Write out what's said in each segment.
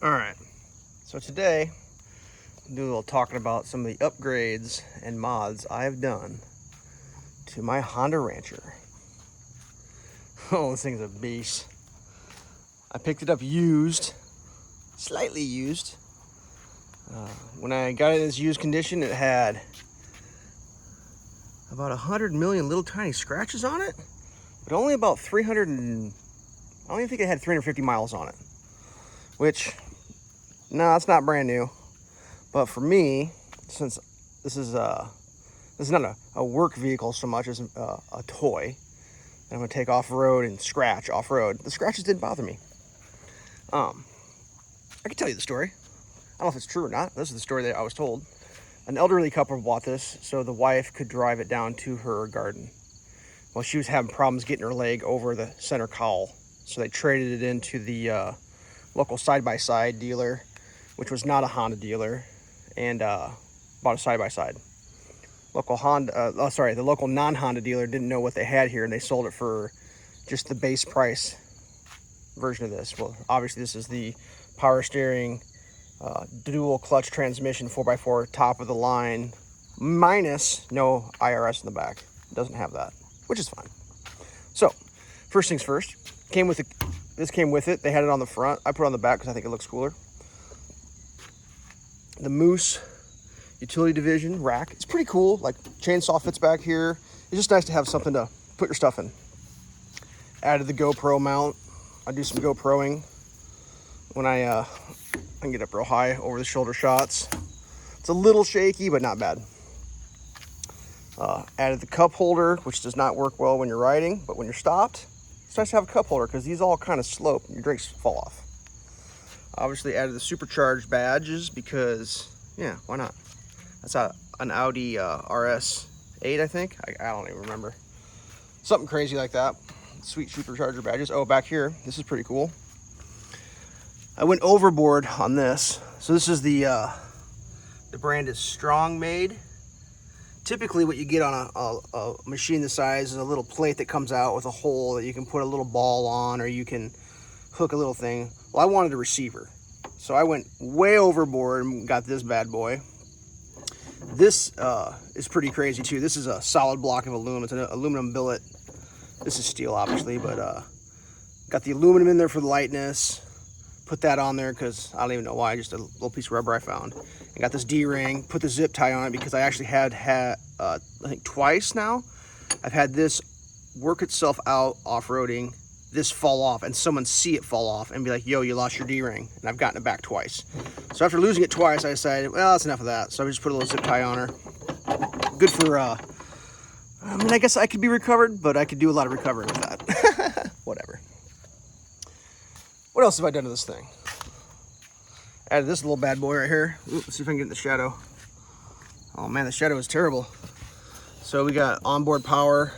All right, so today I'm doing a little talking about some of the upgrades and mods I have done to my Honda Rancher. Oh, this thing's a beast. I picked it up used, slightly used. When I got it in its used condition, it had about 100 million little tiny scratches on it, but only about 300 and I don't even think it had 350 miles on it, which, no, it's not brand new. But for me, since this is not a work vehicle so much as a toy, I'm gonna take off-road and scratch off-road, the scratches didn't bother me. I can tell you the story. I don't know if it's true or not. This is the story that I was told. An elderly couple bought this so the wife could drive it down to her garden. Well, she was having problems getting her leg over the center cowl, so they traded it into the local side-by-side dealer, which was not a Honda dealer, and bought a side-by-side. The local non-Honda dealer didn't know what they had here, and they sold it for just the base price version of this. Well, obviously this is the power steering, dual clutch transmission 4x4, top of the line, minus no IRS in the back. It doesn't have that, which is fine. So, first things first, this came with it. They had it on the front. I put it on the back because I think it looks cooler. The Moose utility division rack. It's pretty cool. Like, chainsaw fits back here. It's just nice to have something to put your stuff in. Added the Gopro Mount. I do some GoProing when I can get up real high over the shoulder shots. It's a little shaky, but not bad. Added the cup holder, which does not work well when you're riding, but when you're stopped, it's nice to have a cup holder because these all kind of slope and your drinks fall off. Obviously added the supercharged badges because, yeah, why not? That's an Audi RS8, I think. I don't even remember. Something crazy like that. Sweet supercharger badges. Oh, back here, this is pretty cool. I went overboard on this. So this is the brand is Strong Made. Typically what you get on a machine this size is a little plate that comes out with a hole that you can put a little ball on, or you can hook a little thing. Well, I wanted a receiver, so I went way overboard and got this bad boy. This is pretty crazy too. This is a solid block of aluminum. It's an aluminum billet. This is steel, obviously, but got the aluminum in there for the lightness. Put that on there because I don't even know why, just a little piece of rubber I found. And got this D-ring, put the zip tie on it because I actually had I think twice now, I've had this work itself out off-roading, this fall off, and someone see it fall off and be like, yo, you lost your D-ring. And I've gotten it back twice. So after losing it twice, I decided, well, that's enough of that. So I just put a little zip tie on her. Good for, I mean, I guess I could be recovered, but I could do a lot of recovering with that. Whatever. What else have I done to this thing? Added this little bad boy right here. Ooh, let's see if I can get in the shadow. Oh man, the shadow is terrible. So we got onboard power,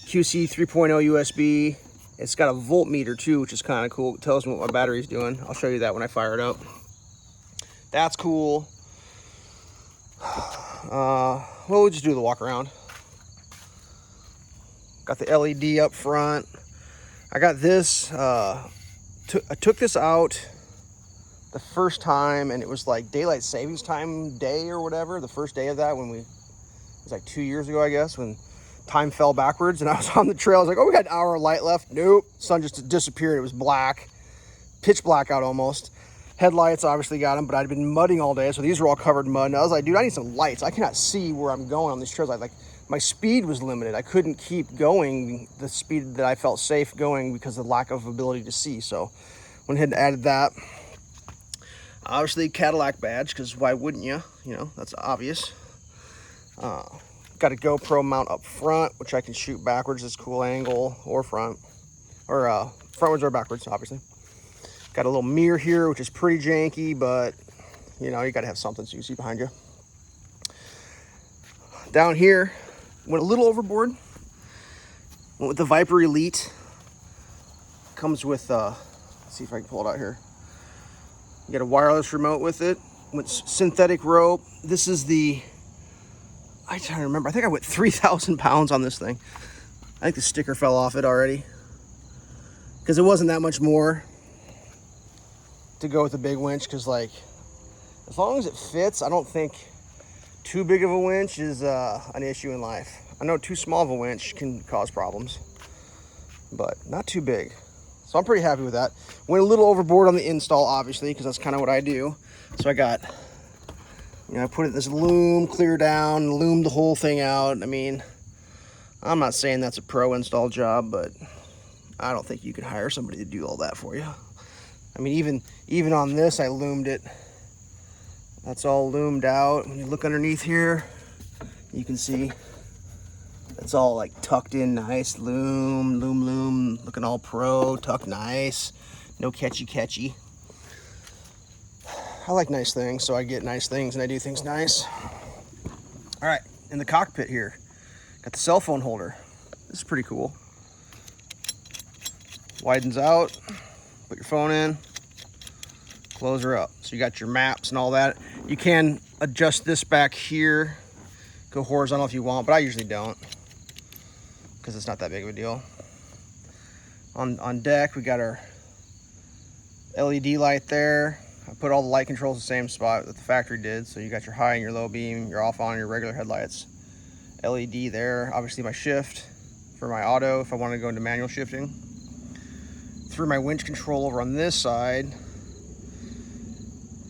QC 3.0 USB. It's got a voltmeter too, which is kind of cool. It tells me what my battery's doing. I'll show you that when I fire it up. That's cool. Well, we'll just do the walk around. Got the LED up front. I got this, I took this out the first time, and it was like daylight savings time day or whatever, the first day of that, it was like 2 years ago, I guess, when time fell backwards, and I was on the trail. I was like, oh, we got an hour of light left. Nope, sun just disappeared. It was black, pitch black out almost. Headlights, obviously got them, but I'd been mudding all day, so these were all covered in mud, and I was like, dude, I need some lights. I cannot see where I'm going on these trails. My speed was limited. I couldn't keep going the speed that I felt safe going because of the lack of ability to see. So went ahead and added that. Obviously Cadillac badge, because why wouldn't you? You know, that's obvious. Got a GoPro mount up front, which I can shoot backwards. It's a cool angle, or front. Or frontwards or backwards, obviously. Got a little mirror here, which is pretty janky, but you know, you gotta have something so you can see behind you. Down here, went a little overboard. Went with the Viper Elite. Comes with, let's see if I can pull it out here. You get a wireless remote with it. With synthetic rope. This is the, I trying to remember. I think I went 3,000 pounds on this thing. I think the sticker fell off it already because it wasn't that much more. to go with the big winch because, like, as long as it fits, I don't think too big of a winch is an issue in life. I know too small of a winch can cause problems, but not too big. So I'm pretty happy with that. Went a little overboard on the install, obviously, because that's kind of what I do. So I got, I put it in this loom, clear down, loomed the whole thing out. I mean, I'm not saying that's a pro install job, but I don't think you could hire somebody to do all that for you. I mean, even on this, I loomed it. That's all loomed out. When you look underneath here, you can see it's all like tucked in nice. Loom, looking all pro, tucked nice. No catchy. I like nice things, so I get nice things and I do things nice. All right, in the cockpit here, got the cell phone holder. This is pretty cool. Widens out, put your phone in, close her up. So you got your maps and all that. You can adjust this back here, go horizontal if you want, but I usually don't because it's not that big of a deal. On deck, we got our LED light there. I put all the light controls in the same spot that the factory did. So you got your high and your low beam, your off on your regular headlights. LED there, obviously my shift for my auto if I want to go into manual shifting. Through my winch control over on this side.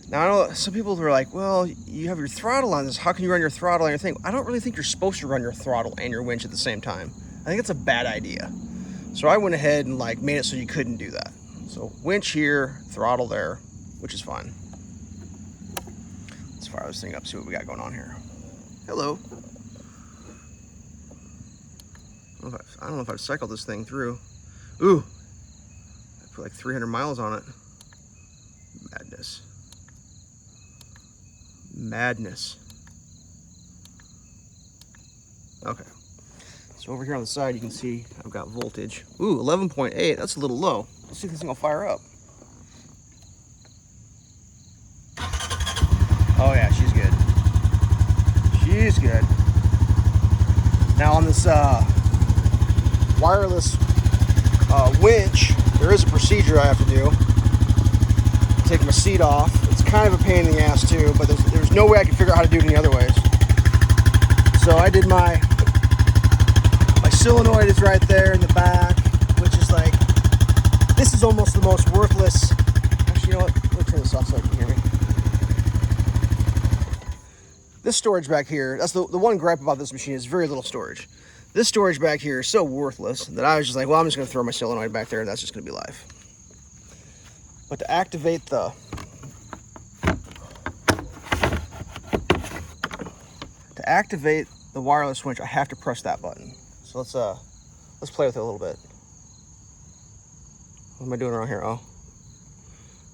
Now, I know some people are like, well, you have your throttle on this. How can you run your throttle on your thing? I don't really think you're supposed to run your throttle and your winch at the same time. I think it's a bad idea. So I went ahead and like made it so you couldn't do that. So winch here, throttle there, which is fine. Let's fire this thing up, see what we got going on here. Hello. I don't know if I've cycled this thing through. Ooh, I put like 300 miles on it. Madness. Okay. So over here on the side, you can see I've got voltage. Ooh, 11.8. That's a little low. Let's see if this thing will fire up. Oh yeah, she's good. She's good. Now on this wireless winch, there is a procedure I have to do. Take my seat off. It's kind of a pain in the ass too, but there's no way I can figure out how to do it any other ways. So I did my solenoid is right there in the back, which is like, this is almost the most worthless. Actually, you know what? Let me turn this off so I can hear me. This storage back here, that's the one gripe about this machine is very little storage. This storage back here is so worthless that I was just like, well, I'm just gonna throw my solenoid back there and that's just gonna be life. But to activate the wireless winch, I have to press that button. So let's play with it a little bit. What am I doing around here? Oh,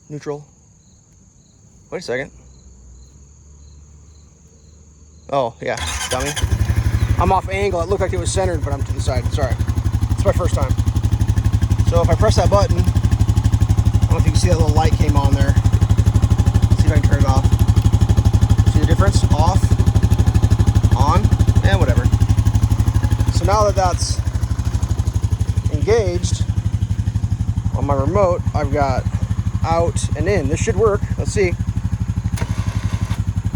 neutral. Wait a second. Oh yeah, dummy. I'm off angle. It looked like it was centered, but I'm to the side. Sorry. It's my first time. So if I press that button, I don't know if you can see that little light came on there. Let's see if I can turn it off. See the difference? Off, on, and whatever. So now that that's engaged on my remote, I've got out and in. This should work. Let's see.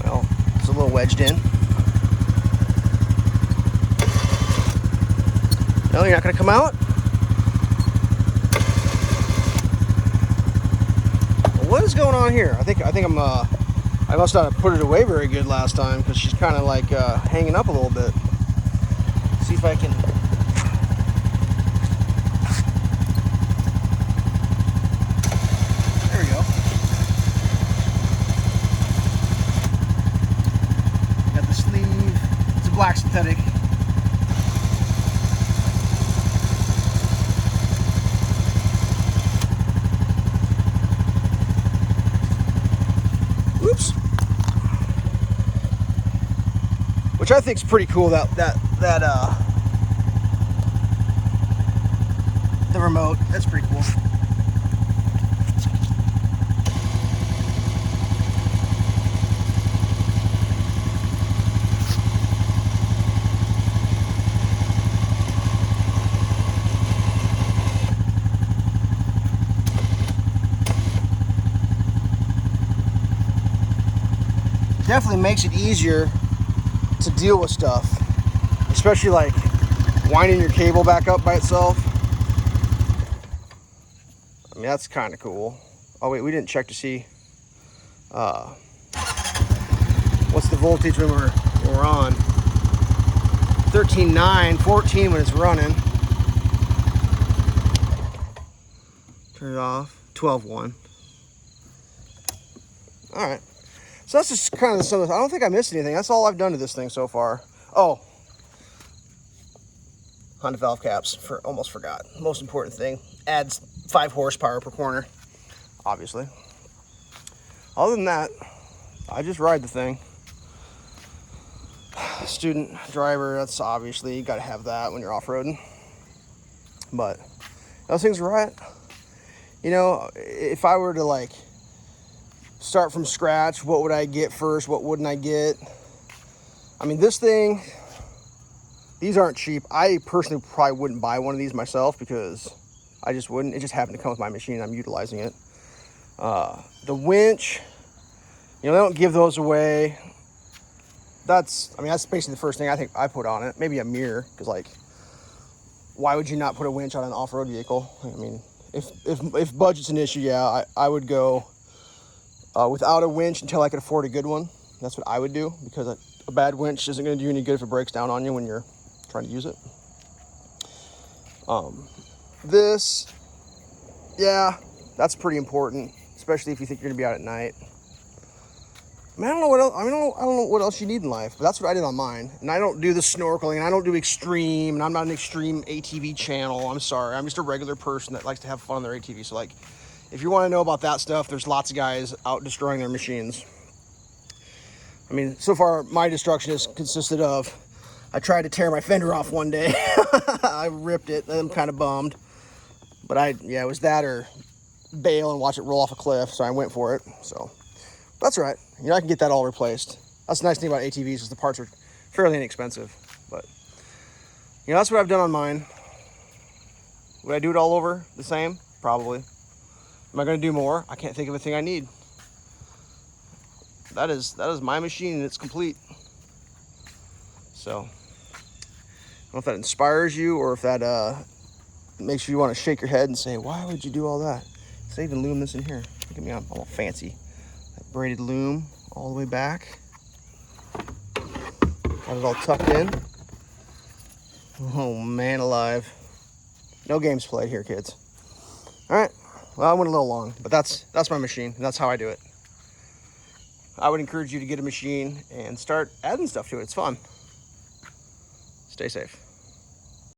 Well, it's a little wedged in. No, you're not going to come out? What is going on here? I think I must not have put it away very good last time because she's kind of like hanging up a little bit. See if I can. There we go. Got the sleeve. It's a black synthetic. Oops. Which I think is pretty cool. The remote. That's pretty cool. definitely makes it easier to deal with stuff, especially like winding your cable back up by itself. I mean, that's kind of cool. Oh wait, we didn't check to see what's the voltage when we're on. 13.9, 14 when it's running. Turn it off. 12.1. All right. So that's just kind of the sum. I don't think I missed anything. That's all I've done to this thing so far. Oh, Honda valve caps. Almost forgot. Most important thing. Adds 5 horsepower per corner, obviously. Other than that, I just ride the thing. Student driver, that's obviously, you got to have that when you're off-roading. But those things are right. You know, if I were to like start from scratch, what would I get first? What wouldn't I get? I mean, this thing, these aren't cheap. I personally probably wouldn't buy one of these myself because I just wouldn't. It just happened to come with my machine. I'm utilizing it. The winch, you know, they don't give those away. That's basically the first thing I think I put on it. Maybe a mirror, because like, why would you not put a winch on an off-road vehicle? I mean, if budget's an issue, yeah, I would go without a winch until I could afford a good one. That's what I would do, because a bad winch isn't going to do any good if it breaks down on you when you're trying to use it. This, yeah, that's pretty important, especially if you think you're going to be out at night. I mean, I don't know what else. I don't know what else you need in life, but that's what I did on mine. And I don't do the snorkeling, and I don't do extreme, and I'm not an extreme ATV channel. I'm sorry. I'm just a regular person that likes to have fun on their ATV. So, like, if you want to know about that stuff, there's lots of guys out destroying their machines. I mean, so far, my destruction has consisted of, I tried to tear my fender off one day. I ripped it, and I'm kind of bummed. But it was that or bail and watch it roll off a cliff, so I went for it. So that's right. You know, I can get that all replaced. That's the nice thing about ATVs is the parts are fairly inexpensive. But, you know, that's what I've done on mine. Would I do it all over the same? Probably. Am I going to do more? I can't think of a thing I need. That is my machine, and it's complete. So, I don't know if that inspires you or if that makes you want to shake your head and say, why would you do all that? They even loom this in here. Look at me, I'm all fancy. That braided loom all the way back. Got it all tucked in. Oh man alive. No games played here, kids. All right, well, I went a little long, but that's my machine, and that's how I do it. I would encourage you to get a machine and start adding stuff to it. It's fun. Stay safe.